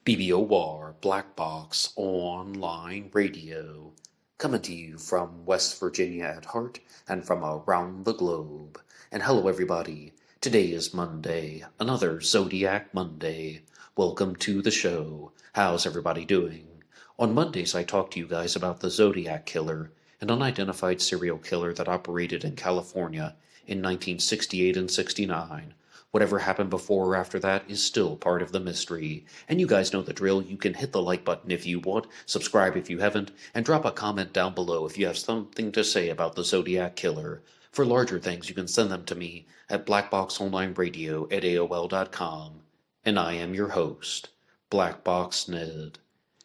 BBOR, Black Box Online Radio, coming to you from West Virginia at heart and from around the globe. And hello, everybody. Today is Monday, another Zodiac Monday. Welcome to the show. How's everybody doing? On Mondays, I talk to you guys about the Zodiac Killer, an unidentified serial killer that operated in California in 1968 and 69. Whatever happened before or after that is still part of the mystery. And you guys know the drill. You can hit the like button if you want, subscribe if you haven't, and drop a comment down below if you have something to say about the Zodiac Killer. For larger things, you can send them to me at blackboxonlineradio@aol.com. And I am your host, Box Ned.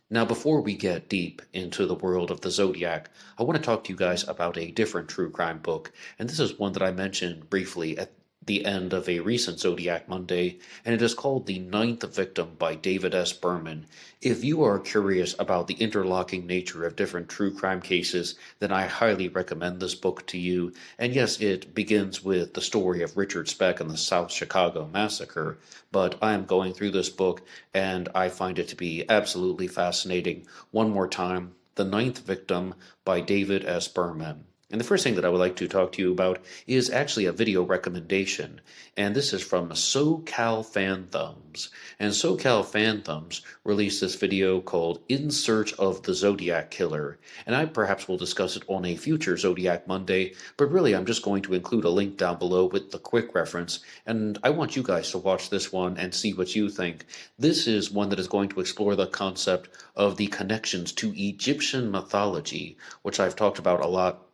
Now, before we get deep into the world of the Zodiac, I want to talk to you guys about a different true crime book, and this is one that I mentioned briefly at the end of a recent Zodiac Monday, and it is called The Ninth Victim by David S. Berman. If you are curious about the interlocking nature of different true crime cases, then I highly recommend this book to you. And yes, it begins with the story of Richard Speck and the South Chicago Massacre, but I am going through this book, and I find it to be absolutely fascinating. One more time, The Ninth Victim by David S. Berman. And the first thing that I would like to talk to you about is actually a video recommendation. And this is from SoCal Fan Thumbs. And SoCal Fan Thumbs released this video called In Search of the Zodiac Killer. And I perhaps will discuss it on a future Zodiac Monday, but really I'm just going to include a link down below with the quick reference. And I want you guys to watch this one and see what you think. This is one that is going to explore the concept of the connections to Egyptian mythology, which I've talked about a lot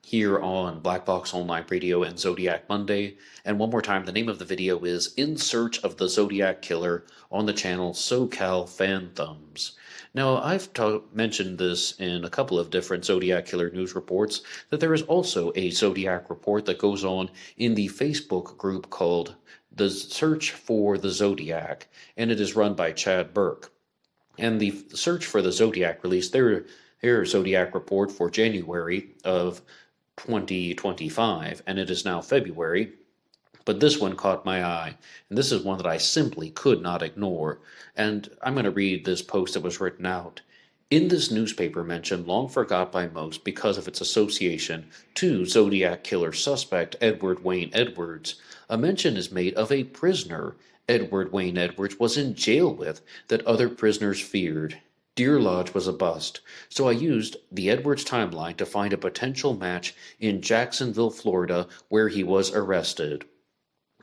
here on Black Box Online Radio and Zodiac Monday. And one more time, the name of the video is In Search of the Zodiac Killer on the channel SoCal Fan Thumbs. Now, I've mentioned this in a couple of different Zodiac Killer news reports, that there is also a Zodiac report that goes on in the Facebook group called The Search for the Zodiac, and it is run by Chad Burke. And the Search for the Zodiac released their Zodiac report for January of 2025, and it is now February, but this one caught my eye, and this is one that I simply could not ignore, and I'm going to read this post that was written out. In this newspaper mention, long forgot by most because of its association to Zodiac Killer suspect Edward Wayne Edwards, a mention is made of a prisoner Edward Wayne Edwards was in jail with that other prisoners feared. Deer Lodge was a bust, so I used the Edwards timeline to find a potential match in Jacksonville, Florida, where he was arrested.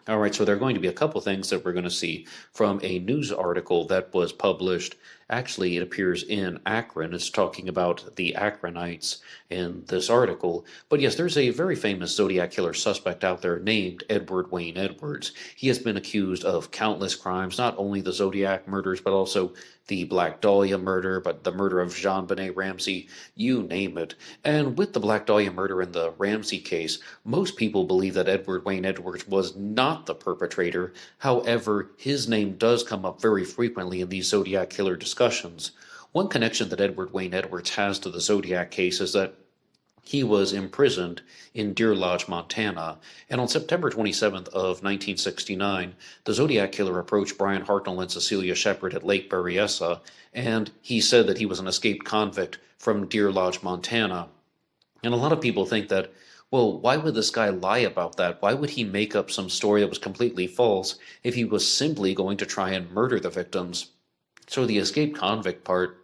All right, so there are going to be a couple things that we're going to see from a news article that was published. Actually, it appears in Akron. It's talking about the Akronites in this article. But yes, there's a very famous Zodiac Killer suspect out there named Edward Wayne Edwards. He has been accused of countless crimes, not only the Zodiac murders, but also the Black Dahlia murder, but the murder of JonBenet Ramsey, you name it. And with the Black Dahlia murder and the Ramsey case, most people believe that Edward Wayne Edwards was not the perpetrator. However, his name does come up very frequently in these Zodiac Killer discussions. One connection that Edward Wayne Edwards has to the Zodiac case is that he was imprisoned in Deer Lodge, Montana, and on September 27th of 1969, the Zodiac Killer approached Brian Hartnell and Cecilia Shepard at Lake Berryessa, and he said that he was an escaped convict from Deer Lodge, Montana. And a lot of people think that, well, why would this guy lie about that? Why would he make up some story that was completely false if he was simply going to try and murder the victims? So the escaped convict part,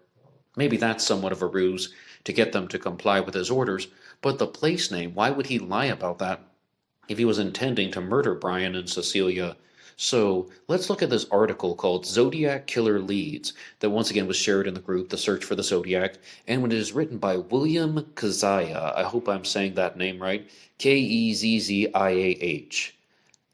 maybe that's somewhat of a ruse to get them to comply with his orders, but the place name, why would he lie about that if he was intending to murder Brian and Cecilia? So let's look at this article called Zodiac Killer Leads that once again was shared in the group, The Search for the Zodiac, and it is written by William Kazaya. I hope I'm saying that name right. Kezziah.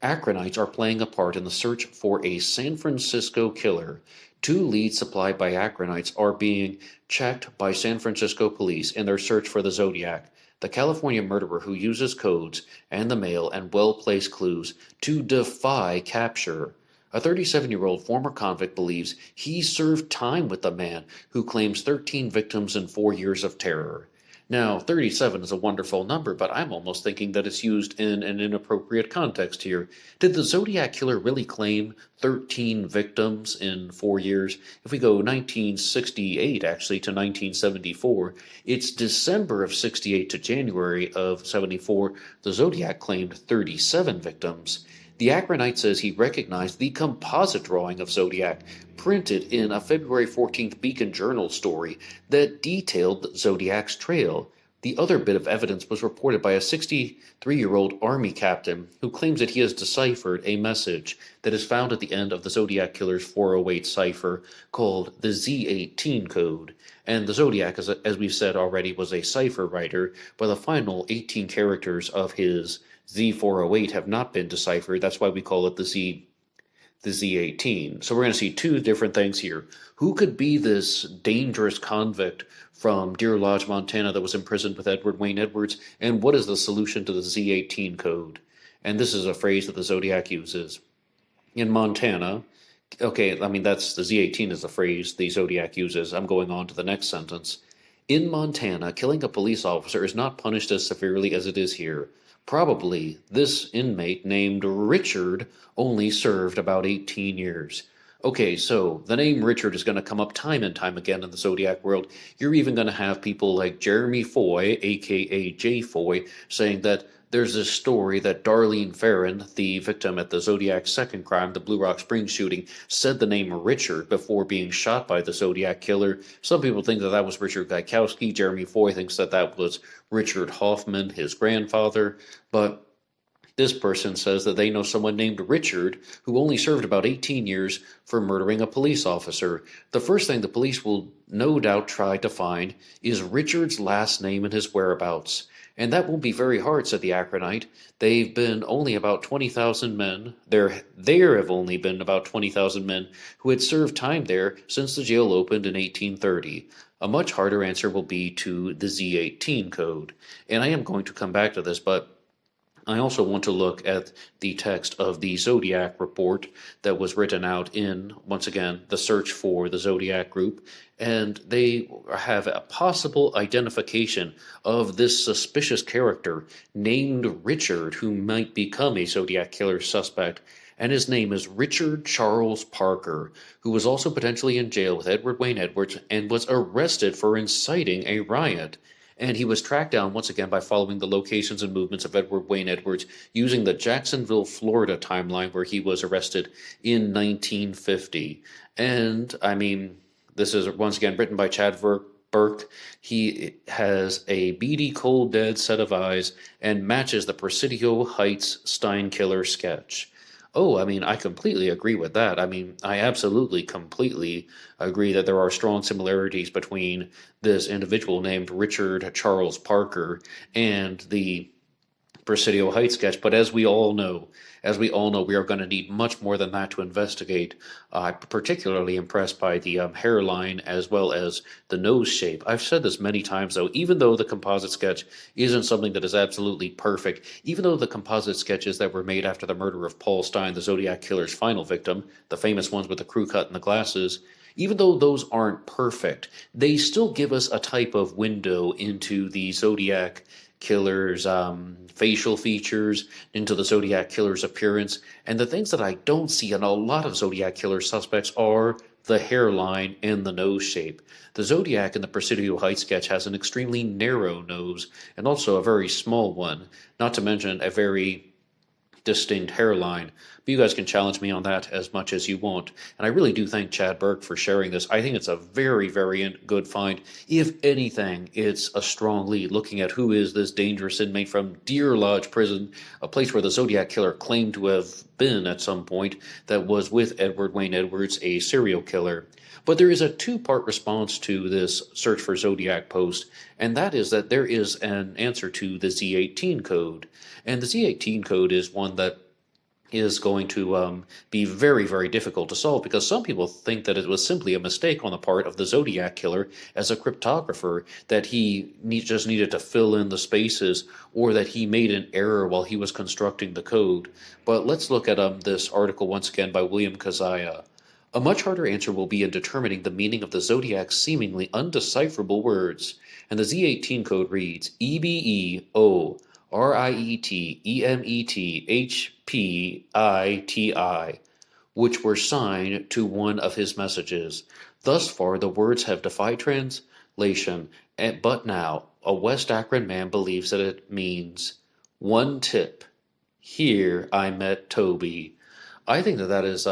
Akronites are playing a part in the search for a San Francisco killer. 2 leads supplied by Akronites are being checked by San Francisco police in their search for the Zodiac, the California murderer who uses codes and the mail and well-placed clues to defy capture. A 37-year-old former convict believes he served time with the man who claims 13 victims and 4 years of terror. Now, 37 is a wonderful number, but I'm almost thinking that it's used in an inappropriate context here. Did the Zodiac Killer really claim 13 victims in 4 years? If we go 1968 actually to 1974, it's December of 68 to January of 74, the Zodiac claimed 37 victims. The Akronite says he recognized the composite drawing of Zodiac printed in a February 14th Beacon Journal story that detailed Zodiac's trail. The other bit of evidence was reported by a 63-year-old Army captain who claims that he has deciphered a message that is found at the end of the Zodiac Killer's 408 cipher called the Z18 code. And the Zodiac, as we've said already, was a cipher writer, but the final 18 characters of his Z408 have not been deciphered. That's why we call it the Z18. So we're going to see two different things here. Who could be this dangerous convict from Deer Lodge, Montana that was imprisoned with Edward Wayne Edwards? And what is the solution to the Z18 code? And this is a phrase that the Zodiac uses. In Montana, okay, I mean, that's the Z18 is the phrase the Zodiac uses. I'm going on to the next sentence. In Montana, killing a police officer is not punished as severely as it is here. Probably this inmate named Richard only served about 18 years. Okay, so the name Richard is going to come up time and time again in the Zodiac world. You're even going to have people like Jeremy Foy, aka J. Foy, saying that there's this story that Darlene Ferrin, the victim at the Zodiac's second crime, the Blue Rock Springs shooting, said the name Richard before being shot by the Zodiac Killer. Some people think that that was Richard Gaikowski. Jeremy Foy thinks that that was Richard Hoffman, his grandfather. But this person says that they know someone named Richard who only served about 18 years for murdering a police officer. The first thing the police will no doubt try to find is Richard's last name and his whereabouts. And that won't be very hard, said the Akronite. They've been only about 20,000 men. There have only been about 20,000 men who had served time there since the jail opened in 1830. A much harder answer will be to the Z18 code. And I am going to come back to this, but I also want to look at the text of the Zodiac report that was written out in, once again, the search for the Zodiac group, and they have a possible identification of this suspicious character named Richard who might become a Zodiac Killer suspect, and his name is Richard Charles Parker, who was also potentially in jail with Edward Wayne Edwards and was arrested for inciting a riot. And he was tracked down once again by following the locations and movements of Edward Wayne Edwards using the Jacksonville, Florida timeline where he was arrested in 1950. And, I mean, this is once again written by Chad Burke. He has a beady, cold, dead set of eyes and matches the Presidio Heights Stein Killer sketch. Oh, I mean, I completely agree with that. I mean, I absolutely, completely agree that there are strong similarities between this individual named Richard Charles Parker and the Presidio Heights sketch. But as we all know, we are going to need much more than that to investigate. I'm particularly impressed by the hairline as well as the nose shape. I've said this many times, though, even though the composite sketch isn't something that is absolutely perfect, even though the composite sketches that were made after the murder of Paul Stine, the Zodiac Killer's final victim, the famous ones with the crew cut and the glasses, even though those aren't perfect, they still give us a type of window into the Zodiac Killer's facial features, into the Zodiac Killer's appearance. And the things that I don't see in a lot of Zodiac Killer suspects are the hairline and the nose shape. The Zodiac in the Presidio Heights sketch has an extremely narrow nose and also a very small one, not to mention a very distinct hairline. But you guys can challenge me on that as much as you want. And I really do thank Chad Burke for sharing this. I think it's a very, very good find. If anything, it's a strong lead looking at who is this dangerous inmate from Deer Lodge Prison, a place where the Zodiac Killer claimed to have been at some point, that was with Edward Wayne Edwards, a serial killer. But there is a two-part response to this Search for Zodiac post, and that is that there is an answer to the Z18 code. And the Z18 code is one that is going to be very, very difficult to solve because some people think that it was simply a mistake on the part of the Zodiac Killer as a cryptographer, that he just needed to fill in the spaces or that he made an error while he was constructing the code. But let's look at this article once again by William Kazaya. A much harder answer will be in determining the meaning of the Zodiac's seemingly undecipherable words, and the Z18 code reads EBEORIETEMETHPITI, which were signed to one of his messages. Thus far, the words have defied translation, but now a West Akron man believes that it means one tip. Here I met Toby. I think that that is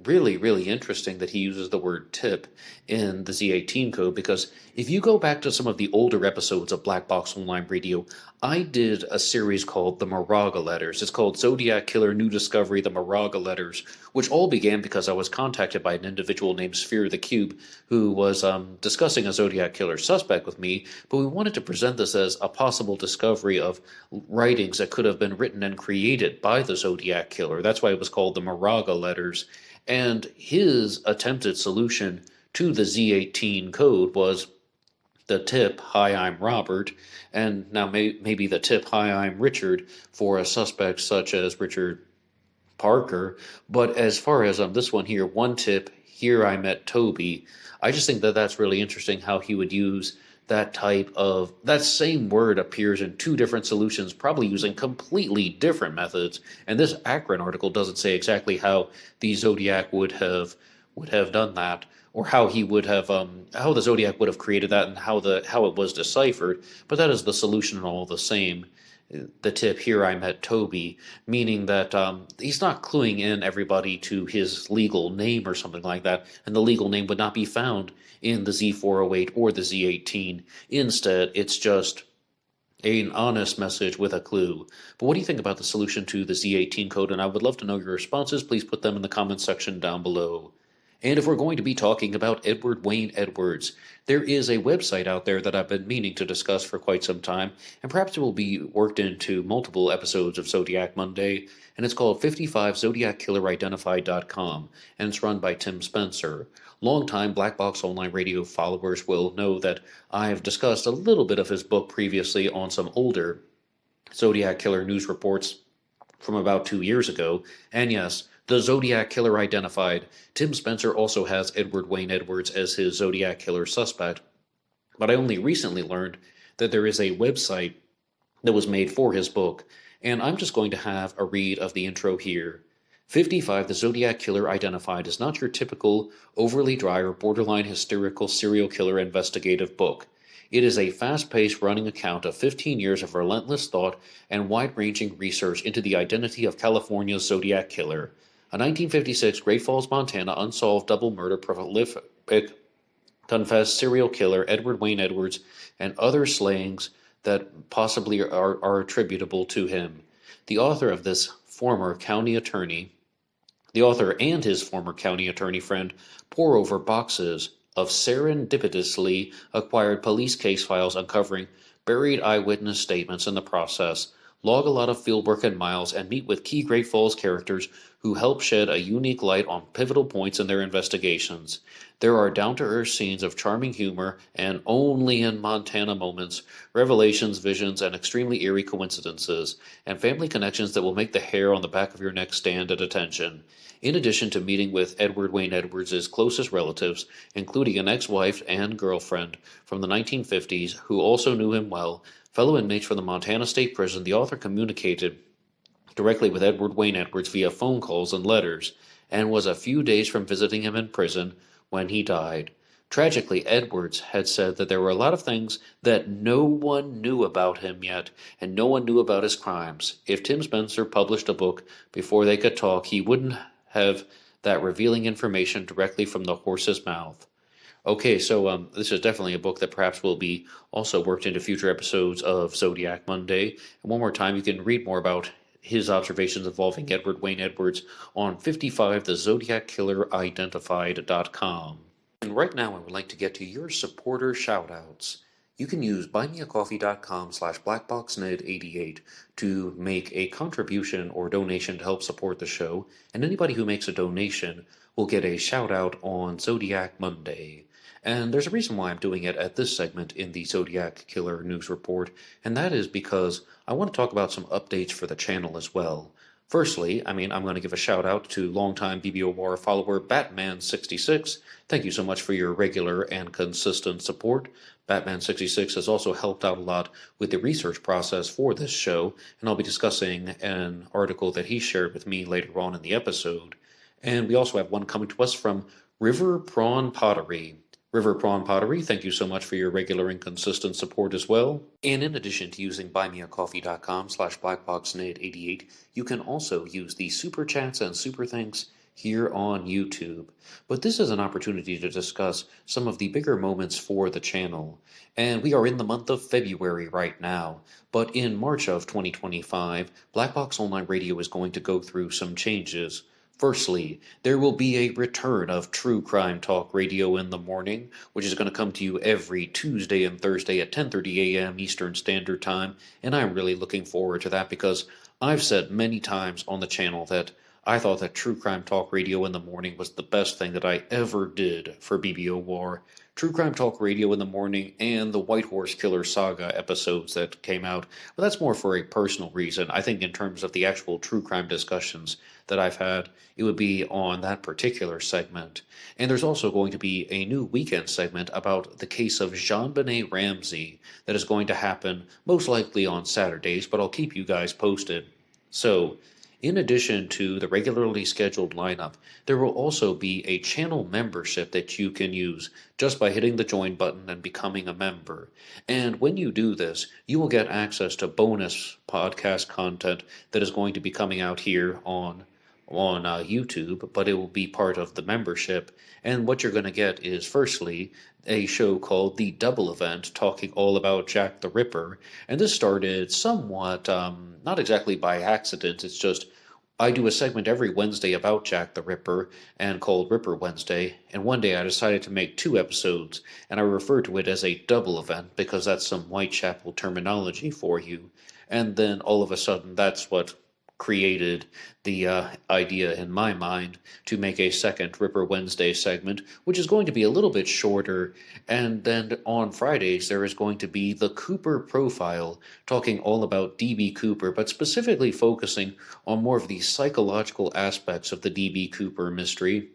really, really interesting that he uses the word tip in the Z18 code, because if you go back to some of the older episodes of Black Box Online Radio, I did a series called The Moraga Letters. It's called Zodiac Killer New Discovery, The Moraga Letters, which all began because I was contacted by an individual named Sphere the Cube who was discussing a Zodiac Killer suspect with me, but we wanted to present this as a possible discovery of writings that could have been written and created by the Zodiac Killer. That's why it was called The Moraga Letters. And his attempted solution to the Z18 code was the tip, "Hi, I'm Robert," and now maybe the tip, "Hi, I'm Richard," for a suspect such as Richard Parker. But as far as this one here, one tip, "Here I met Toby," I just think that that's really interesting how he would use that same word appears in two different solutions, probably using completely different methods. And this Akron article doesn't say exactly how the Zodiac would have done that, or how he would have how the Zodiac would have created that, and how it was deciphered. But that is the solution all the same. The tip, "Here I met Toby," meaning that he's not cluing in everybody to his legal name or something like that, and the legal name would not be found in the Z408 or the Z18. Instead, it's just an honest message with a clue. But what do you think about the solution to the Z18 code? And I would love to know your responses. Please put them in the comments section down below. And if we're going to be talking about Edward Wayne Edwards, there is a website out there that I've been meaning to discuss for quite some time, and perhaps it will be worked into multiple episodes of Zodiac Monday, and it's called 55ZodiacKillerIdentified.com, and it's run by Tim Spencer. Longtime Black Box Online Radio followers will know that I've discussed a little bit of his book previously on some older Zodiac Killer news reports from about 2 years ago, and yes, the Zodiac Killer Identified. Tim Spencer also has Edward Wayne Edwards as his Zodiac Killer suspect, but I only recently learned that there is a website that was made for his book, and I'm just going to have a read of the intro here. 55 The Zodiac Killer Identified is not your typical, overly dry or borderline hysterical serial killer investigative book. It is a fast-paced running account of 15 years of relentless thought and wide-ranging research into the identity of California's Zodiac Killer, a 1956 Great Falls, Montana unsolved double murder prolific confessed serial killer Edward Wayne Edwards, and other slayings that possibly are attributable to him. The author and his former county attorney friend pore over boxes of serendipitously acquired police case files, uncovering buried eyewitness statements in the process, log a lot of fieldwork and miles, and meet with key Great Falls characters who help shed a unique light on pivotal points in their investigations. There are down-to-earth scenes of charming humor and only in Montana moments, revelations, visions, and extremely eerie coincidences, and family connections that will make the hair on the back of your neck stand at attention. In addition to meeting with Edward Wayne Edwards' closest relatives, including an ex-wife and girlfriend from the 1950s who also knew him well, fellow inmates from the Montana State Prison, the author communicated directly with Edward Wayne Edwards via phone calls and letters, and was a few days from visiting him in prison when he died. Tragically, Edwards had said that there were a lot of things that no one knew about him yet, and no one knew about his crimes. If Tim Spencer published a book before they could talk, he wouldn't have that revealing information directly from the horse's mouth. Okay, so this is definitely a book that perhaps will be also worked into future episodes of Zodiac Monday. And one more time, you can read more about his observations involving Edward Wayne Edwards on 55 The Zodiac Killer Identified.com. And right now I would like to get to your supporter shoutouts. You can use buymeacoffee.com/blackboxned88 to make a contribution or donation to help support the show, and anybody who makes a donation will get a shout out on Zodiac Monday. And there's a reason why I'm doing it at this segment in the Zodiac Killer News Report, and that is because I want to talk about some updates for the channel as well. Firstly, I'm going to give a shout out to longtime BBOR follower Batman66. Thank you so much for your regular and consistent support. Batman66 has also helped out a lot with the research process for this show, and I'll be discussing an article that he shared with me later on in the episode. And we also have one coming to us from River Prawn Pottery. River Prawn Pottery, thank you so much for your regular and consistent support as well. And in addition to using buymeacoffee.com/blackboxned88, you can also use the super chats and super thanks here on YouTube. But this is an opportunity to discuss some of the bigger moments for the channel. And we are in the month of February right now, but in March of 2025, Black Box Online Radio is going to go through some changes. Firstly, there will be a return of True Crime Talk Radio in the morning, which is going to come to you every Tuesday and Thursday at 10:30 a.m. Eastern Standard Time, and I'm really looking forward to that because I've said many times on the channel that I thought that True Crime Talk Radio in the morning was the best thing that I ever did for BBO War. True Crime Talk Radio in the morning and the White Horse Killer Saga episodes that came out, but that's more for a personal reason. I think in terms of the actual true crime discussions that I've had, it would be on that particular segment. And there's also going to be a new weekend segment about the case of JonBenet Ramsey that is going to happen most likely on Saturdays, but I'll keep you guys posted. So, in addition to the regularly scheduled lineup, there will also be a channel membership that you can use just by hitting the join button and becoming a member. And when you do this, you will get access to bonus podcast content that is going to be coming out here on YouTube, but it will be part of the membership. And what you're going to get is, firstly, a show called The Double Event, talking all about Jack the Ripper. And this started somewhat, not exactly by accident, it's just I do a segment every Wednesday about Jack the Ripper and called Ripper Wednesday. And one day I decided to make 2 episodes, and I refer to it as a double event because that's some Whitechapel terminology for you. And then all of a sudden, that's what created the idea in my mind to make a second Ripper Wednesday segment, which is going to be a little bit shorter. And then on Fridays, there is going to be the Cooper Profile, talking all about D.B. Cooper, but specifically focusing on more of the psychological aspects of the D.B. Cooper mystery.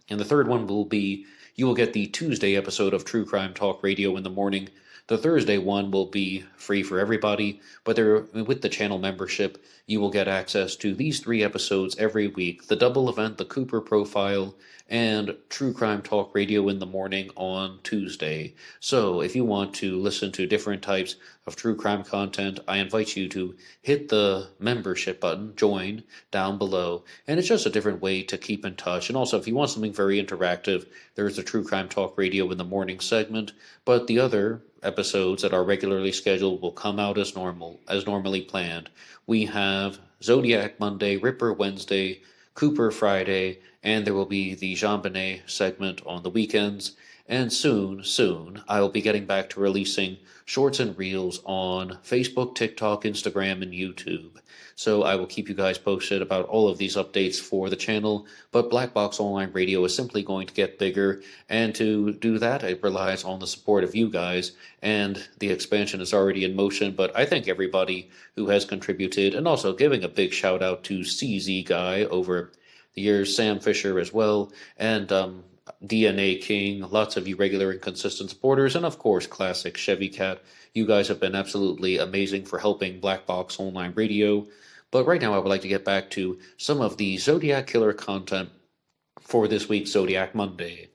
And the third one will be, you will get the Tuesday episode of True Crime Talk Radio in the morning. The Thursday one will be free for everybody, but with the channel membership, you will get access to these 3 episodes every week: the double event, the Cooper Profile, and True Crime Talk Radio in the morning on Tuesday. So if you want to listen to different types of true crime content, I invite you to hit the membership button, join, down below, and it's just a different way to keep in touch. And also, if you want something very interactive, there's the True Crime Talk Radio in the morning segment, but the other episodes that are regularly scheduled will come out as normally planned. We have Zodiac Monday, Ripper Wednesday, Cooper Friday, and there will be the JonBenet segment on the weekends. And soon, I will be getting back to releasing shorts and reels on Facebook, TikTok, Instagram, and YouTube. So I will keep you guys posted about all of these updates for the channel, but Black Box Online Radio is simply going to get bigger, and to do that, it relies on the support of you guys, and the expansion is already in motion, but I thank everybody who has contributed, and also giving a big shout out to CZ Guy over the years, Sam Fisher as well, and DNA King, lots of you regular and consistent supporters, and of course, classic Chevy Cat. You guys have been absolutely amazing for helping Black Box Online Radio. But right now, I would like to get back to some of the Zodiac Killer content for this week's Zodiac Monday.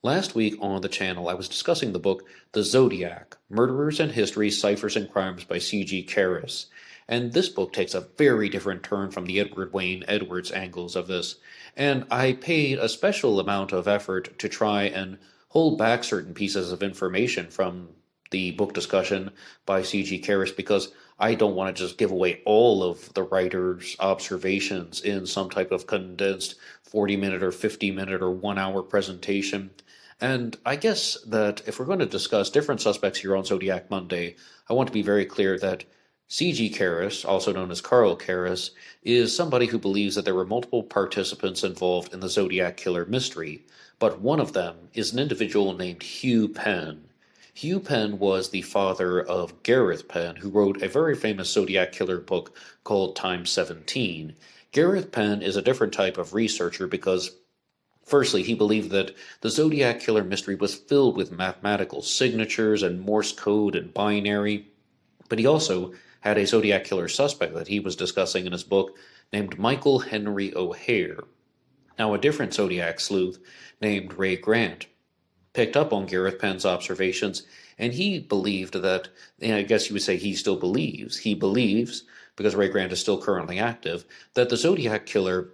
Last week on the channel, I was discussing the book The Zodiac: Murderers and History, Ciphers and Crimes by C.G. Karras. And this book takes a very different turn from the Edward Wayne Edwards angles of this. And I paid a special amount of effort to try and hold back certain pieces of information from the book discussion by C.G. Karras because I don't want to just give away all of the writer's observations in some type of condensed 40-minute or 50-minute or 1-hour presentation. And I guess that if we're going to discuss different suspects here on Zodiac Monday, I want to be very clear that C.G. Karras, also known as Carl Karras, is somebody who believes that there were multiple participants involved in the Zodiac Killer mystery, but one of them is an individual named Hugh Penn. Hugh Penn was the father of Gareth Penn, who wrote a very famous Zodiac Killer book called Time 17. Gareth Penn is a different type of researcher because, firstly, he believed that the Zodiac Killer mystery was filled with mathematical signatures and Morse code and binary, but he also had a Zodiac Killer suspect that he was discussing in his book named Michael Henry O'Hare. Now, a different Zodiac sleuth named Ray Grant picked up on Gareth Penn's observations, and he believed that, and I guess you would say he believes, because Ray Grant is still currently active, that the Zodiac Killer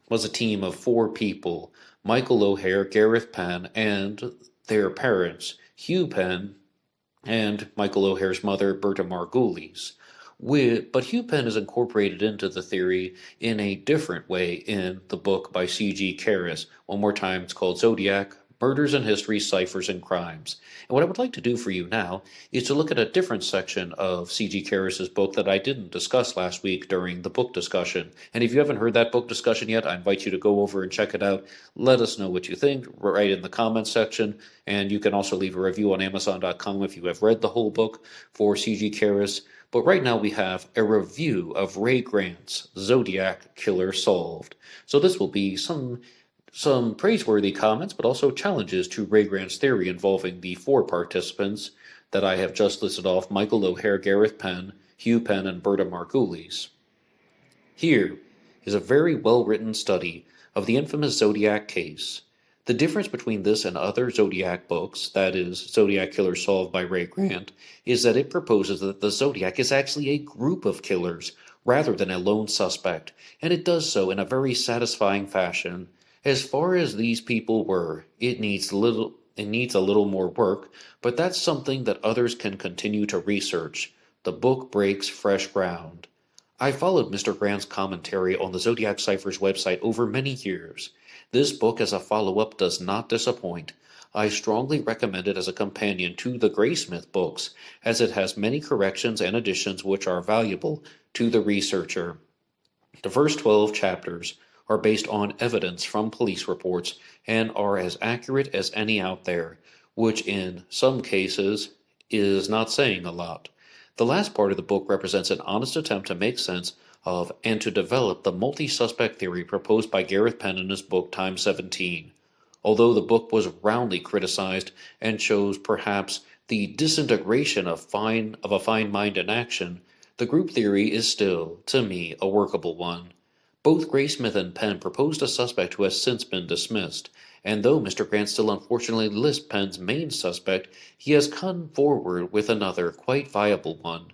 was a team of 4 people: Michael O'Hare, Gareth Penn, and their parents, Hugh Penn, and Michael O'Hare's mother, Berta Margulies. But Hugh Penn is incorporated into the theory in a different way in the book by C.G. Karras. One more time, it's called Zodiac, Murders in History, Ciphers, and Crimes. And what I would like to do for you now is to look at a different section of C.G. Karras' book that I didn't discuss last week during the book discussion. And if you haven't heard that book discussion yet, I invite you to go over and check it out. Let us know what you think, right in the comments section. And you can also leave a review on Amazon.com if you have read the whole book for C.G. Karras. But right now we have a review of Ray Grant's Zodiac Killer Solved. So this will be some praiseworthy comments, but also challenges to Ray Grant's theory involving the 4 participants that I have just listed off: Michael O'Hare, Gareth Penn, Hugh Penn, and Berta Margulies. Here is a very well-written study of the infamous Zodiac case. The difference between this and other Zodiac books, that is, Zodiac Killer Solved by Ray Grant, is that it proposes that the Zodiac is actually a group of killers rather than a lone suspect, and it does so in a very satisfying fashion. As far as these people were, it needs a little more work, but that's something that others can continue to research. The book breaks fresh ground. I followed Mr. Grant's commentary on the Zodiac Cipher's website over many years. This book as a follow-up does not disappoint. I strongly recommend it as a companion to the Graysmith books, as it has many corrections and additions which are valuable to the researcher. The first 12 chapters are based on evidence from police reports and are as accurate as any out there, which in some cases is not saying a lot. The last part of the book represents an honest attempt to make sense of and to develop the multi-suspect theory proposed by Gareth Penn in his book Time 17. Although the book was roundly criticized and shows perhaps the disintegration of a fine mind in action, the group theory is still, to me, a workable one. Both Graysmith and Penn proposed a suspect who has since been dismissed, and though Mr. Grant still unfortunately lists Penn's main suspect, he has come forward with another, quite viable one.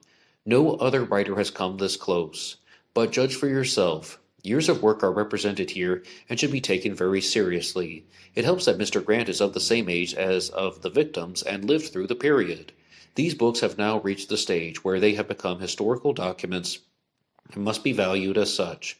No other writer has come this close. But judge for yourself. Years of work are represented here and should be taken very seriously. It helps that Mr. Grant is of the same age as of the victims and lived through the period. These books have now reached the stage where they have become historical documents and must be valued as such.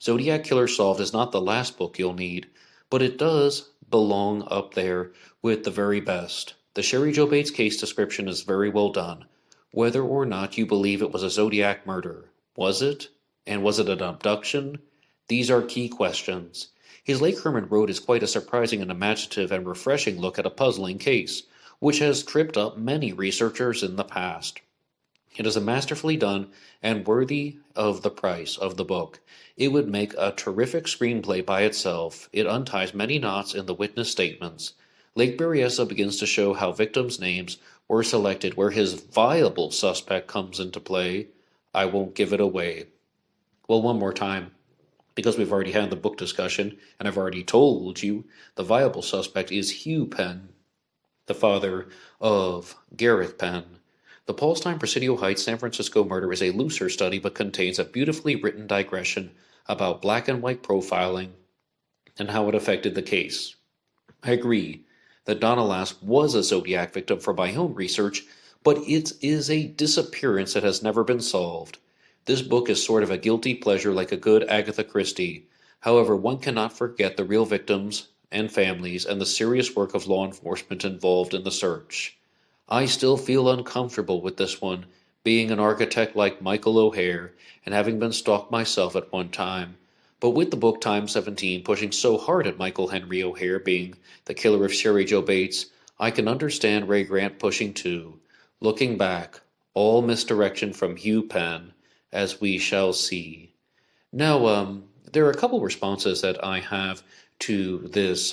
Zodiac Killer Solved is not the last book you'll need, but it does belong up there with the very best. The Cheri Jo Bates case description is very well done. Whether or not you believe it was a Zodiac murder, was it? And was it an abduction? These are key questions. His Lake Herman Road is quite a surprising and imaginative and refreshing look at a puzzling case, which has tripped up many researchers in the past. It is a masterfully done and worthy of the price of the book. It would make a terrific screenplay by itself. It unties many knots in the witness statements. Lake Berryessa begins to show how victims' names were selected where his viable suspect comes into play. I won't give it away. Well, one more time, because we've already had the book discussion, and I've already told you, the viable suspect is Hugh Penn, the father of Gareth Penn. The Paulstein Presidio Heights San Francisco murder is a looser study but contains a beautifully written digression about black and white profiling and how it affected the case. I agree that Donna Lass was a Zodiac victim from my own research, but it is a disappearance that has never been solved. This book is sort of a guilty pleasure like a good Agatha Christie. However, one cannot forget the real victims and families and the serious work of law enforcement involved in the search. I still feel uncomfortable with this one, being an architect like Michael O'Hare and having been stalked myself at one time. But with the book Time 17 pushing so hard at Michael Henry O'Hare being the killer of Cheri Jo Bates, I can understand Ray Grant pushing too. Looking back, all misdirection from Hugh Penn, as we shall see. Now, there are a couple responses that I have to this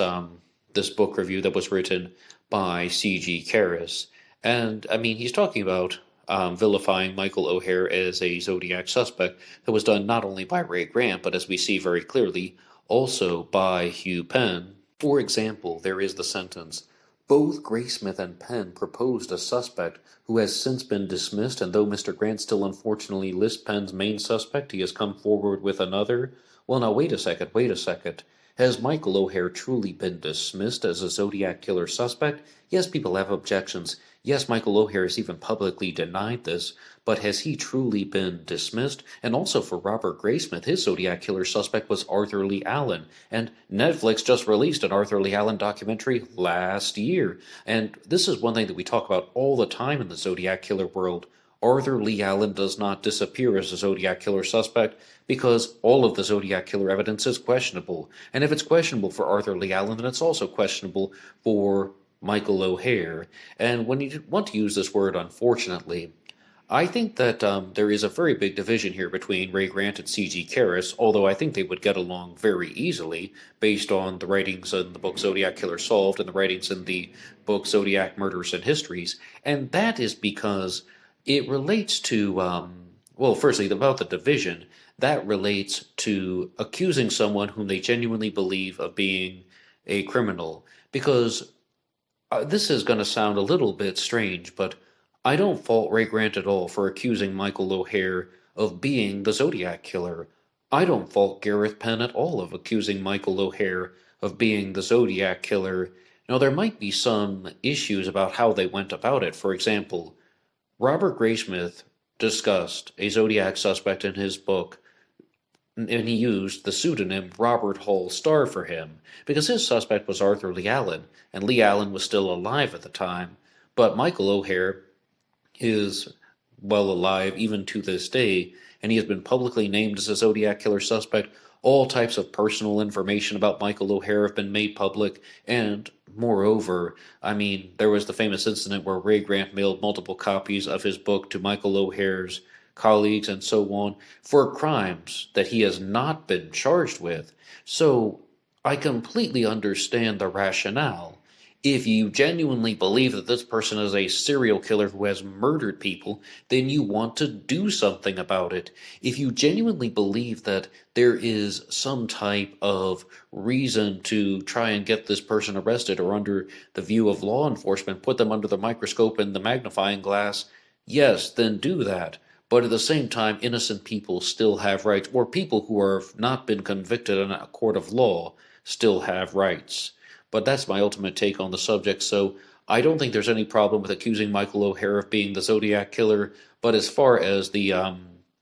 book review that was written by C.G. Karras, and I mean he's talking about vilifying Michael O'Hare as a Zodiac suspect that was done not only by Ray Grant, but as we see very clearly, also by Hugh Penn. For example, there is the sentence, both Graysmith and Penn proposed a suspect who has since been dismissed, and though Mr. Grant still unfortunately lists Penn's main suspect, he has come forward with another. Well, now, wait a second, wait a second. Has Michael O'Hare truly been dismissed as a Zodiac Killer suspect? Yes, people have objections. Yes, Michael O'Hare has even publicly denied this, but has he truly been dismissed? And also for Robert Graysmith, his Zodiac Killer suspect was Arthur Lee Allen, and Netflix just released an Arthur Lee Allen documentary last year. And this is one thing that we talk about all the time in the Zodiac Killer world. Arthur Lee Allen does not disappear as a Zodiac Killer suspect because all of the Zodiac Killer evidence is questionable. And if it's questionable for Arthur Lee Allen, then it's also questionable for Michael O'Hare. And when you want to use this word, unfortunately, I think that there is a very big division here between Ray Grant and C.G. Karras, although I think they would get along very easily based on the writings in the book Zodiac Killer Solved and the writings in the book Zodiac Murders and Histories. And that is because it relates to, well, firstly, about the division, that relates to accusing someone whom they genuinely believe of being a criminal. Because this is going to sound a little bit strange, but I don't fault Ray Grant at all for accusing Michael O'Hare of being the Zodiac Killer. I don't fault Gareth Penn at all of accusing Michael O'Hare of being the Zodiac Killer. Now, there might be some issues about how they went about it. For example, Robert Graysmith discussed a Zodiac suspect in his book, and he used the pseudonym Robert Hall Starr for him, because his suspect was Arthur Lee Allen, and Lee Allen was still alive at the time. But Michael O'Hare is well alive even to this day, and he has been publicly named as a Zodiac Killer suspect. All types of personal information about Michael O'Hare have been made public, and moreover, I mean, there was the famous incident where Ray Grant mailed multiple copies of his book to Michael O'Hare's colleagues and so on for crimes that he has not been charged with. So I completely understand the rationale. If you genuinely believe that this person is a serial killer who has murdered people, then you want to do something about it. If you genuinely believe that there is some type of reason to try and get this person arrested, or under the view of law enforcement, put them under the microscope and the magnifying glass, yes, then do that. But at the same time, innocent people still have rights, or people who have not been convicted in a court of law still have rights. But that's my ultimate take on the subject, so I don't think there's any problem with accusing Michael O'Hare of being the Zodiac Killer. But as far as the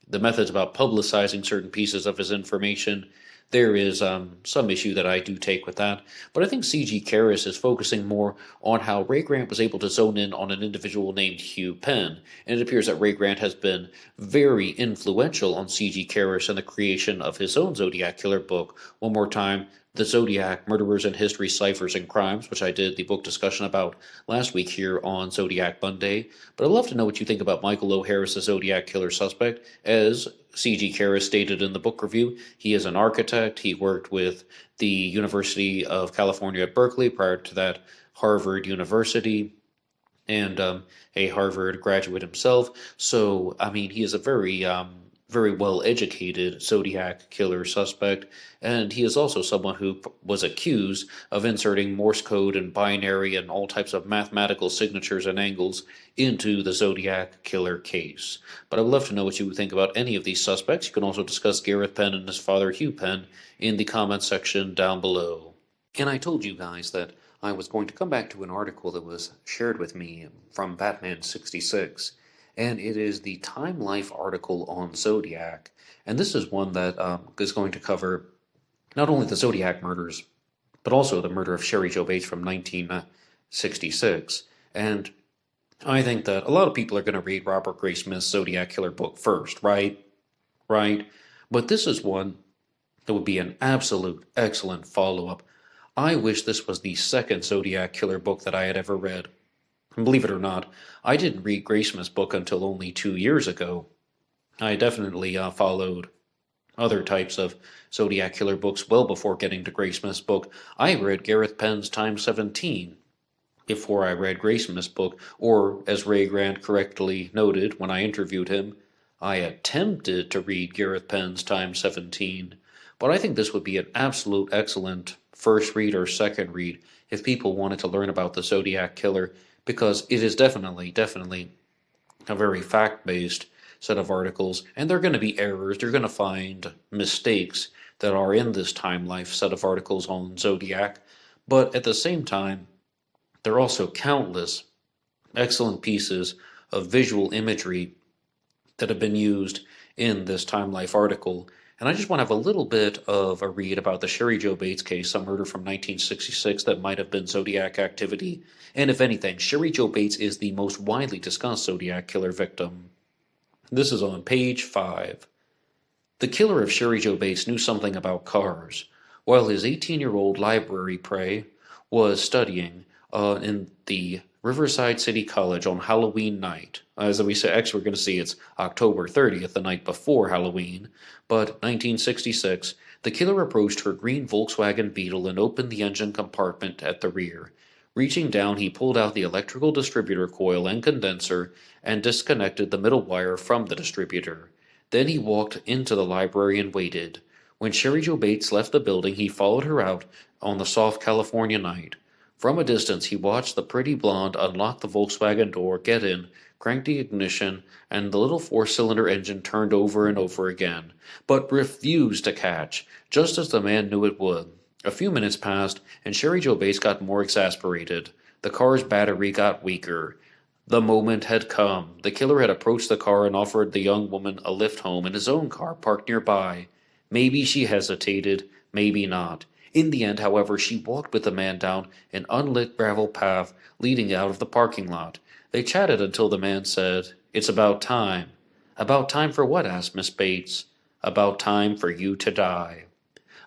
methods about publicizing certain pieces of his information, there is some issue that I do take with that. But I think C.G. Karras is focusing more on how Ray Grant was able to zone in on an individual named Hugh Penn, and it appears that Ray Grant has been very influential on C.G. Karras in the creation of his own Zodiac Killer book. One more time, the Zodiac Murderers and History, Ciphers and Crimes, which I did the book discussion about last week here on Zodiac Monday. But I'd love to know what you think about Michael O'Hare as the Zodiac Killer suspect. As C.G. Karras stated in the book review, he is an architect. He worked with the University of California at Berkeley, prior to that Harvard University, and a Harvard graduate himself. So, I mean, he is a very well-educated Zodiac Killer suspect, and he is also someone who was accused of inserting Morse code and binary and all types of mathematical signatures and angles into the Zodiac Killer case. But I would love to know what you think about any of these suspects. You can also discuss Gareth Penn and his father Hugh Penn in the comments section down below. And I told you guys that I was going to come back to an article that was shared with me from Batman 66. And it is the Time Life article on Zodiac. And this is one that is going to cover not only the Zodiac murders, but also the murder of Cheri Jo Bates from 1966. And I think that a lot of people are going to read Robert Graysmith's Zodiac Killer book first, right? Right? But this is one that would be an absolute excellent follow-up. I wish this was the second Zodiac Killer book that I had ever read. And believe it or not, I didn't read Graysmith's book until only 2 years ago. I definitely followed other types of Zodiac Killer books well before getting to Graysmith's book. I read Gareth Penn's Time 17 before I read Graysmith's book, or as Ray Grant correctly noted when I interviewed him, I attempted to read Gareth Penn's Time 17, but I think this would be an absolute excellent first read or second read if people wanted to learn about the Zodiac Killer, because it is definitely a very fact-based set of articles, and there are going to be errors. You're going to find mistakes that are in this Time Life set of articles on Zodiac, but at the same time, there are also countless excellent pieces of visual imagery that have been used in this Time Life article. And I just want to have a little bit of a read about the Cheri Jo Bates case, a murder from 1966 that might have been Zodiac activity. And if anything, Cheri Jo Bates is the most widely discussed Zodiac Killer victim. This is on page 5. The killer of Cheri Jo Bates knew something about cars. While his 18-year-old library prey was studying in the Riverside City College on Halloween night. As we say, actually, we're going to see it's October 30th, the night before Halloween, but 1966, the killer approached her green Volkswagen Beetle and opened the engine compartment at the rear. Reaching down, he pulled out the electrical distributor coil and condenser and disconnected the middle wire from the distributor. Then he walked into the library and waited. When Cheri Jo Bates left the building, he followed her out on the soft California night. From a distance, he watched the pretty blonde unlock the Volkswagen door, get in, crank the ignition, and the little four-cylinder engine turned over and over again, but refused to catch, just as the man knew it would. A few minutes passed, and Cheri Jo Bates got more exasperated. The car's battery got weaker. The moment had come. The killer had approached the car and offered the young woman a lift home in his own car parked nearby. Maybe she hesitated, maybe not. In the end, however, she walked with the man down an unlit gravel path leading out of the parking lot. They chatted until the man said, "It's about time." "About time for what?" asked Miss Bates. "About time for you to die."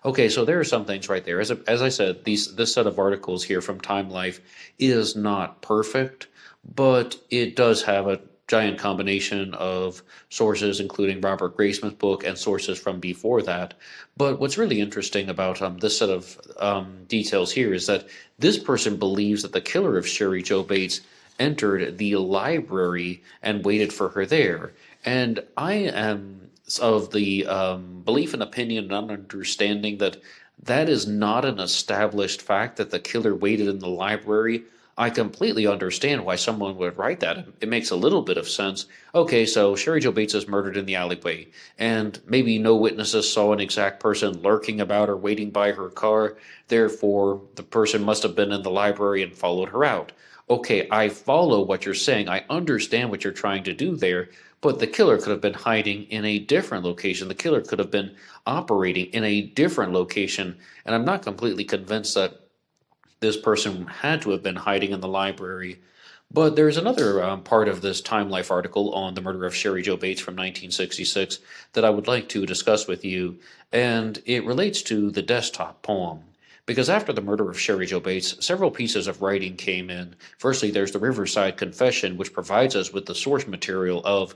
Okay, so there are some things right there. As I said, this set of articles here from Time Life is not perfect, but it does have a giant combination of sources, including Robert Graysmith's book and sources from before that. But what's really interesting about this set of details here is that this person believes that the killer of Cheri Jo Bates entered the library and waited for her there. And I am of the belief and opinion and understanding that that is not an established fact, that the killer waited in the library. I completely understand why someone would write that. It makes a little bit of sense. Okay, so Cheri Jo Bates is murdered in the alleyway, and maybe no witnesses saw an exact person lurking about or waiting by her car. Therefore, the person must have been in the library and followed her out. Okay, I follow what you're saying. I understand what you're trying to do there, but the killer could have been hiding in a different location. The killer could have been operating in a different location, and I'm not completely convinced that this person had to have been hiding in the library. But there's another part of this Time Life article on the murder of Cheri Jo Bates from 1966 that I would like to discuss with you, and it relates to the desktop poem. Because after the murder of Cheri Jo Bates, several pieces of writing came in. Firstly, there's the Riverside Confession, which provides us with the source material of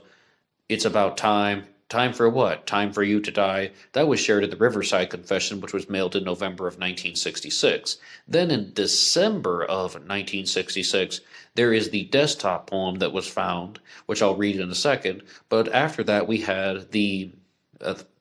"It's about time." Time for what? Time for you to die. That was shared in the Riverside Confession, which was mailed in November of 1966. Then in December of 1966, there is the desktop poem that was found, which I'll read in a second. But after that, we had the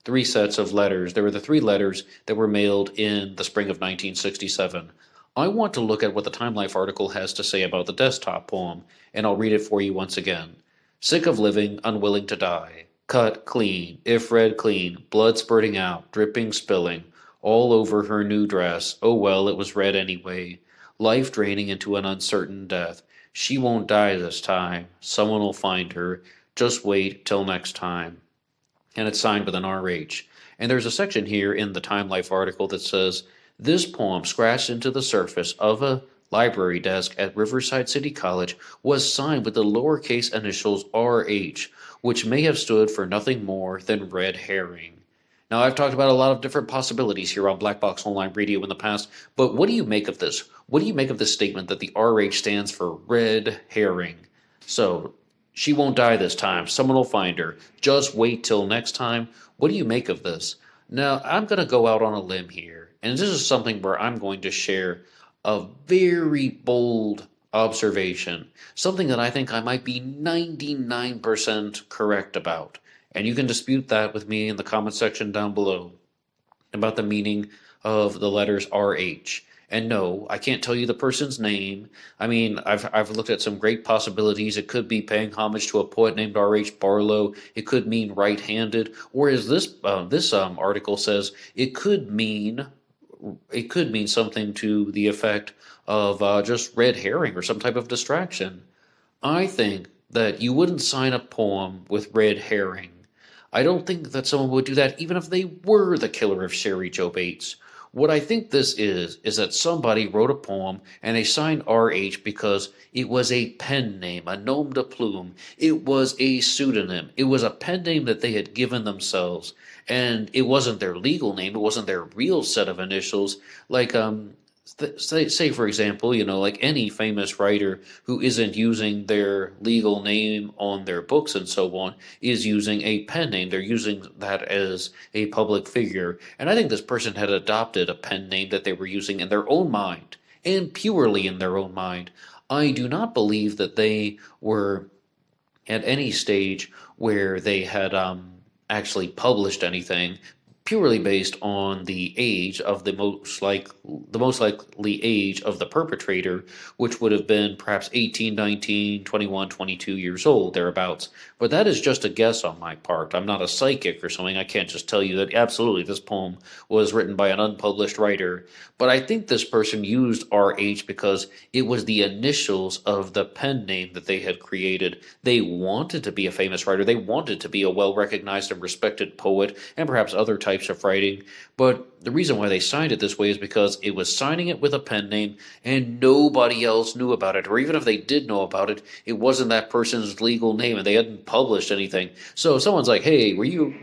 3 sets of letters. There were the 3 letters that were mailed in the spring of 1967. I want to look at what the Time Life article has to say about the desktop poem, and I'll read it for you once again. "Sick of living, unwilling to die. Cut clean, if read clean, blood spurting out, dripping, spilling, all over her new dress. Oh well, it was red anyway. Life draining into an uncertain death. She won't die this time. Someone will find her. Just wait till next time." And it's signed with an RH. And there's a section here in the Time Life article that says, "This poem scratched into the surface of a library desk at Riverside City College was signed with the lowercase initials RH, which may have stood for nothing more than red herring." Now, I've talked about a lot of different possibilities here on Black Box Online Radio in the past, but what do you make of this? What do you make of this statement that the RH stands for red herring? So, She won't die this time. Someone will find her. Just wait till next time. What do you make of this? Now, I'm going to go out on a limb here, and this is something where I'm going to share a very bold observation, something that I think I might be 99% correct about. And you can dispute that with me in the comment section down below about the meaning of the letters RH. And no, I can't tell you the person's name. I mean, I've looked at some great possibilities. It could be paying homage to a poet named R.H. Barlow. It could mean right-handed, or as this article says, it could mean something to the effect of just red herring or some type of distraction. I think that you wouldn't sign a poem with red herring. I don't think that someone would do that even if they were the killer of Cheri Jo Bates. What I think this is that somebody wrote a poem and they signed RH because it was a pen name, a nom de plume. It was a pseudonym. It was a pen name that they had given themselves. And it wasn't their legal name. It wasn't their real set of initials. Like, say for example, like any famous writer who isn't using their legal name on their books and so on is using a pen name. They're using that as a public figure. And I think this person had adopted a pen name that they were using in their own mind, and purely in their own mind. I do not believe that they were at any stage where they had actually published anything purely based on the age of the most likely age of the perpetrator, which would have been perhaps 18, 19, 21, 22 years old, thereabouts. But that is just a guess on my part. I'm not a psychic or something. I can't just tell you that absolutely this poem was written by an unpublished writer. But I think this person used RH because it was the initials of the pen name that they had created. They wanted to be a famous writer. They wanted to be a well-recognized and respected poet, and perhaps other types of writing, but the reason why they signed it this way is because it was signing it with a pen name and nobody else knew about it, or even if they did know about it, it wasn't that person's legal name and they hadn't published anything. So if someone's like, hey, were you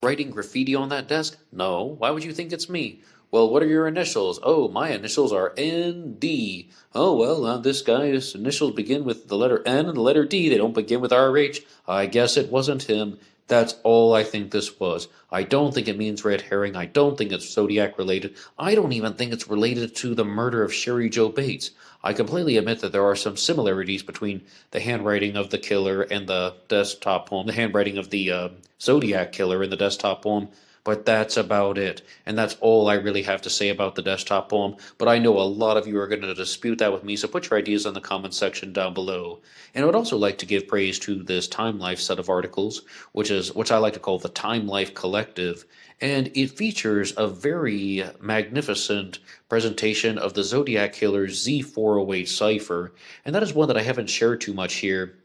writing graffiti on that desk? No. Why would you think it's me? Well, what are your initials? Oh, my initials are ND. Oh, well, this guy's initials begin with the letter N and the letter D. They don't begin with RH. I guess it wasn't him. That's all I think this was. I don't think it means red herring. I don't think it's Zodiac related. I don't even think it's related to the murder of Cheri Jo Bates. I completely admit that there are some similarities between the handwriting of the killer and the desktop poem, the handwriting of the Zodiac Killer in the desktop poem, but that's about it. And that's all I really have to say about the desktop poem. But I know a lot of you are going to dispute that with me, so put your ideas in the comment section down below. And I would also like to give praise to this Time Life set of articles, which I like to call the Time Life Collective. And it features a very magnificent presentation of the Zodiac Killer's Z408 cipher. And that is one that I haven't shared too much here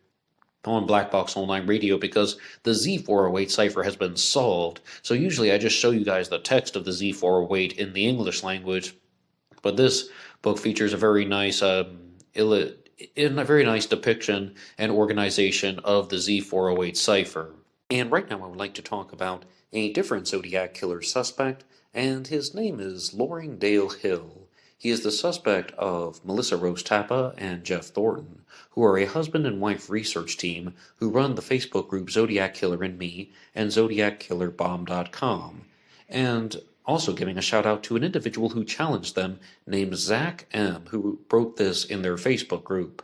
on Black Box Online Radio because the Z408 cipher has been solved. So usually I just show you guys the text of the Z408 in the English language, but this book features a very nice depiction and organization of the Z408 cipher. And right now I would like to talk about a different Zodiac Killer suspect, and his name is Loringdale Hill. He is the suspect of Melissa Rose Tappa and Jeff Thornton, who are a husband and wife research team who run the Facebook group Zodiac Killer and Me and ZodiacKillerBomb.com. And also giving a shout out to an individual who challenged them named Zach M., who wrote this in their Facebook group.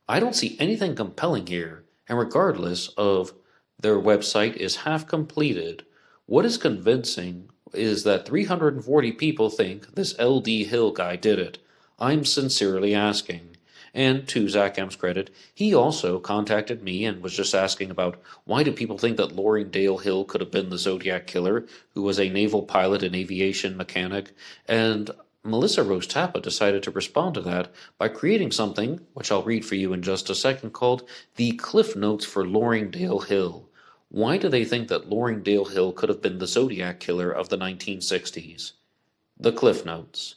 I don't see anything compelling here, and regardless of their website is half completed, what is convincing is that 340 people think this LD Hill guy did it. I'm sincerely asking. And to Zach M's credit, he also contacted me and was just asking about why do people think that Loringdale Hill could have been the Zodiac Killer, who was a naval pilot and aviation mechanic, and Melissa Rose Tappa decided to respond to that by creating something, which I'll read for you in just a second, called the Cliff Notes for Loringdale Hill. Why do they think that Loringdale Hill could have been the Zodiac Killer of the 1960s? The Cliff Notes.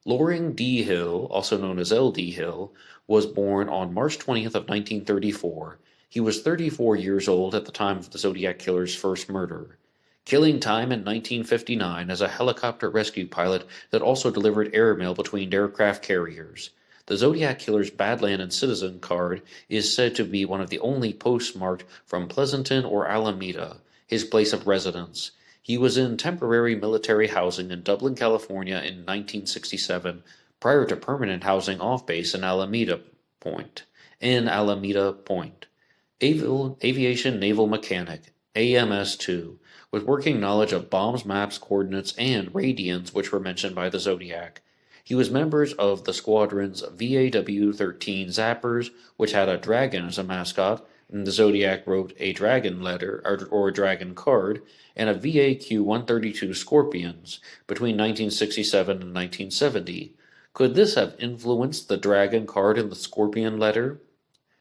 Loring D. Hill, also known as L.D. Hill, was born on March 20th of 1934. He was 34 years old at the time of the Zodiac Killer's first murder. Killing time in 1959 as a helicopter rescue pilot that also delivered airmail between aircraft carriers. The Zodiac Killer's Badland and Citizen card is said to be one of the only postmarked from Pleasanton or Alameda, his place of residence. He was in temporary military housing in Dublin, California in 1967, prior to permanent housing off base in Alameda Point. Aviation Naval Mechanic, AMS-2, with working knowledge of bombs, maps, coordinates, and radians which were mentioned by the Zodiac. He was members of the squadron's VAW-13 Zappers, which had a dragon as a mascot, and the Zodiac wrote a dragon letter, or a dragon card, and a VAQ-132 Scorpions between 1967 and 1970. Could this have influenced the dragon card and the scorpion letter?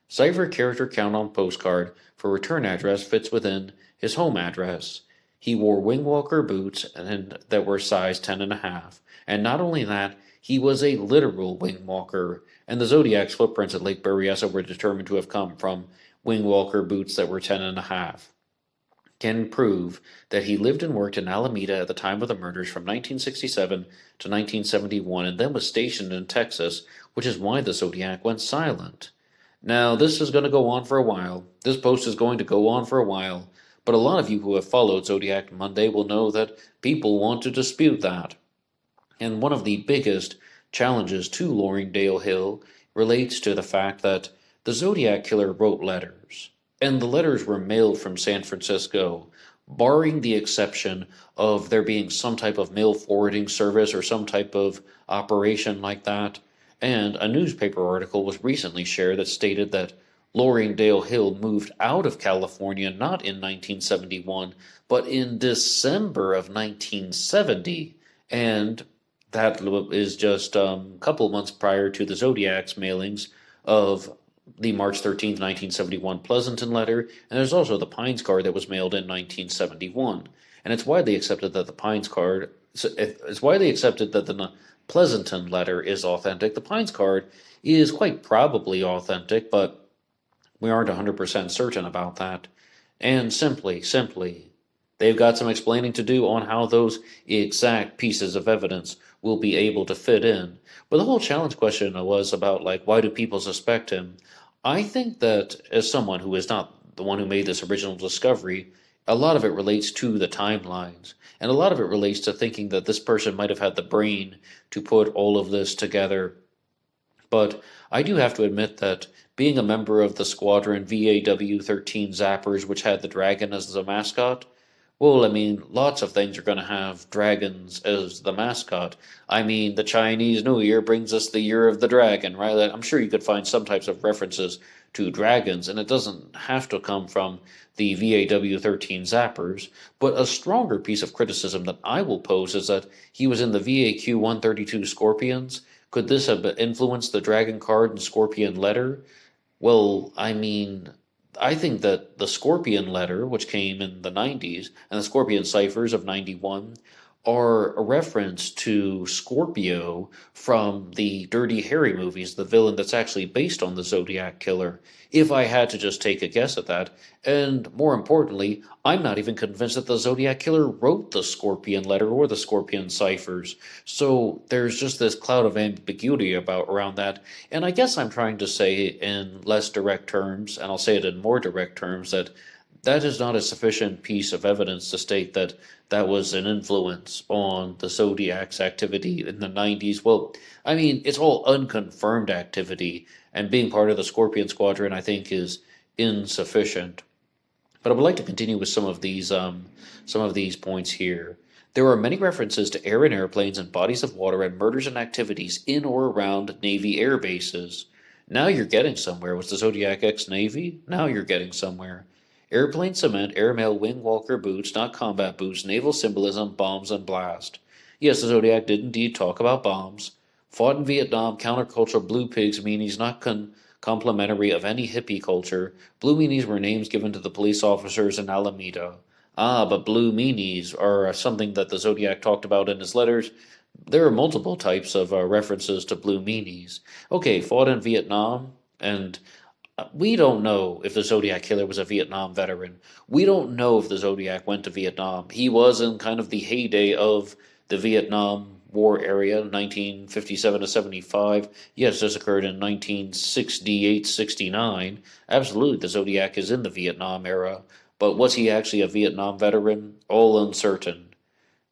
Cipher character count on postcard for return address fits within his home address. He wore wingwalker boots that were size 10.5, and not only that, he was a literal wingwalker, and the Zodiac's footprints at Lake Berryessa were determined to have come from wingwalker boots that were 10.5. Can prove that he lived and worked in Alameda at the time of the murders from 1967 to 1971 and then was stationed in Texas, which is why the Zodiac went silent. Now, this is going to go on for a while. This post is going to go on for a while, but a lot of you who have followed Zodiac Monday will know that people want to dispute that. And one of the biggest challenges to Loring Dale Hill relates to the fact that the Zodiac Killer wrote letters, and the letters were mailed from San Francisco, barring the exception of there being some type of mail forwarding service or some type of operation like that. And a newspaper article was recently shared that stated that Loring Dale Hill moved out of California not in 1971, but in December of 1970, and that is just a couple months prior to the Zodiac's mailings of the March 13th, 1971 Pleasanton letter, and there's also the Pines card that was mailed in 1971. And it's widely accepted that the Pleasanton letter is authentic. The Pines card is quite probably authentic, but we aren't 100% certain about that. And simply, they've got some explaining to do on how those exact pieces of evidence will be able to fit in. But the whole challenge question was about, why do people suspect him? I think that as someone who is not the one who made this original discovery, a lot of it relates to the timelines. And a lot of it relates to thinking that this person might have had the brain to put all of this together. But I do have to admit that being a member of the squadron VAW-13 Zappers, which had the dragon as the mascot, well, lots of things are going to have dragons as the mascot. The Chinese New Year brings us the Year of the Dragon, right? I'm sure you could find some types of references to dragons, and it doesn't have to come from the VAW-13 Zappers. But a stronger piece of criticism that I will pose is that he was in the VAQ-132 Scorpions. Could this have influenced the dragon card and scorpion letter? Well, I think that the Scorpion letter, which came in the 90s, and the Scorpion ciphers of 91, are a reference to Scorpio from the Dirty Harry movies, the villain that's actually based on the Zodiac Killer, if I had to just take a guess at that. And more importantly, I'm not even convinced that the Zodiac Killer wrote the Scorpion letter or the Scorpion ciphers. So there's just this cloud of ambiguity around that. And I guess I'm trying to say in less direct terms, and I'll say it in more direct terms, that is not a sufficient piece of evidence to state that that was an influence on the Zodiac's activity in the 90s. Well, it's all unconfirmed activity, and being part of the Scorpion Squadron, I think, is insufficient. But I would like to continue with some of these points here. There are many references to air and airplanes and bodies of water and murders and activities in or around Navy air bases. Now you're getting somewhere. Was the Zodiac ex-Navy? Now you're getting somewhere. Airplane cement, airmail, wing walker boots, not combat boots, naval symbolism, bombs, and blast. Yes, the Zodiac did indeed talk about bombs. Fought in Vietnam, countercultural blue pigs meanies not complimentary of any hippie culture. Blue meanies were names given to the police officers in Alameda. But blue meanies are something that the Zodiac talked about in his letters. There are multiple types of references to blue meanies. Okay, fought in Vietnam, and we don't know if the Zodiac Killer was a Vietnam veteran. We don't know if the Zodiac went to Vietnam. He was in kind of the heyday of the Vietnam War area, 1957 to 75. Yes, this occurred in 1968-69. Absolutely, the Zodiac is in the Vietnam era, but was he actually a Vietnam veteran? All uncertain.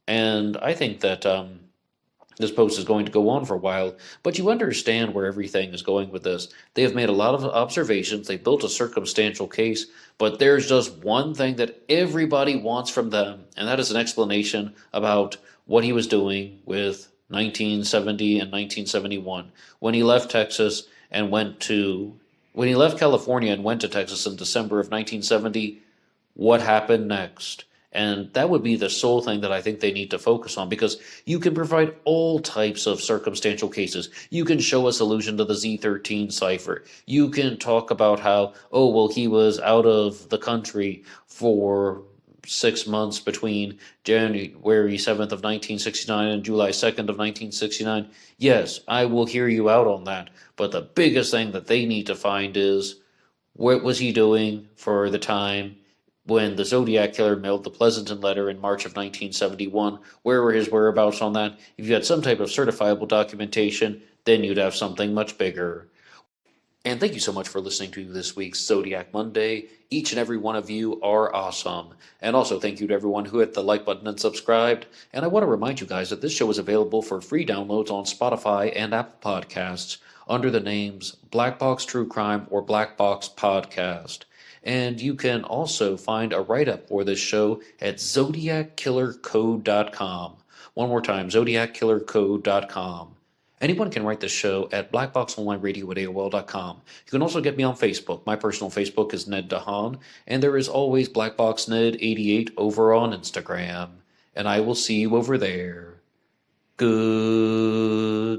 And I think that this post is going to go on for a while, but you understand where everything is going with this. They have made a lot of observations, they built a circumstantial case, but there's just one thing that everybody wants from them, and that is an explanation about what he was doing with 1970 and 1971. When he left Texas and when he left California and went to Texas in December of 1970, what happened next? And that would be the sole thing that I think they need to focus on, because you can provide all types of circumstantial cases. You can show us allusion to the Z13 cipher. You can talk about how, oh, well, he was out of the country for 6 months between January 7th of 1969 and July 2nd of 1969. Yes, I will hear you out on that. But the biggest thing that they need to find is, what was he doing for the time when the Zodiac Killer mailed the Pleasanton letter in March of 1971? Where were his whereabouts on that? If you had some type of certifiable documentation, then you'd have something much bigger. And thank you so much for listening to this week's Zodiac Monday. Each and every one of you are awesome. And also thank you to everyone who hit the like button and subscribed. And I want to remind you guys that this show is available for free downloads on Spotify and Apple Podcasts under the names Black Box True Crime or Black Box Podcast. And you can also find a write-up for this show at zodiackillercode.com. One more time, zodiackillercode.com. Anyone can write the show at blackboxonlineradio at AOL.com. You can also get me on Facebook. My personal Facebook is Ned DeHaan, and there is always BlackBoxNed88 over on Instagram. And I will see you over there. Goodbye.